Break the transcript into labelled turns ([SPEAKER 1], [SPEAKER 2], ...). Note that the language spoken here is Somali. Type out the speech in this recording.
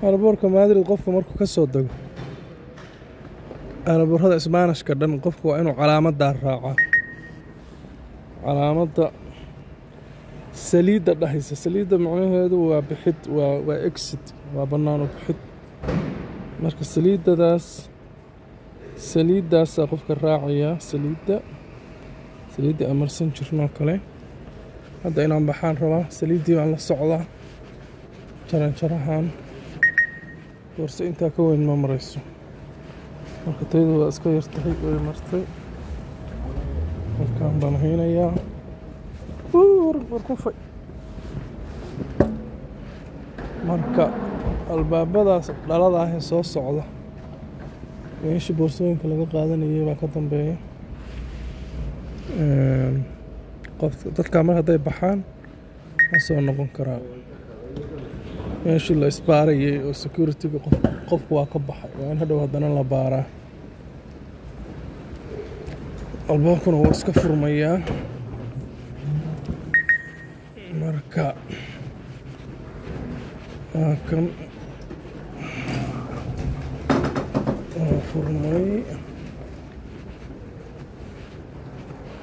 [SPEAKER 1] aeroboortka Madrid qofka markuu ka soo dago aeroboorada Isbaanishka dhan qofku waa inuu calaamadda raacaa calaamadda saliidda dhahaysa saliidda macnaheedu waa bixid waa exit waa bannaan u bixid marka saliiddaas qofka raacaya saliidda amarsan jirnoo kale hadda inaan baxaan rabaa saliiddii baan la socdaa jaranjarahan boorso intaa ka weyn ma marayso marka tayadu waa iska yartahay way martay halkaan baan haynayaa war kufay marka albaabadaas dhalada ah ee soo socda meeshii boorsooyinka laga qaadanayay baa ka dambeeya dadka mar hadday baxaan ma soo noqon karaa meeshii la isbaarayay oo security-ga qofku waa ka baxay waa in hadhow haddana la baaraa albaabkuna wuu iska furmayaa marka waa kan waa furmay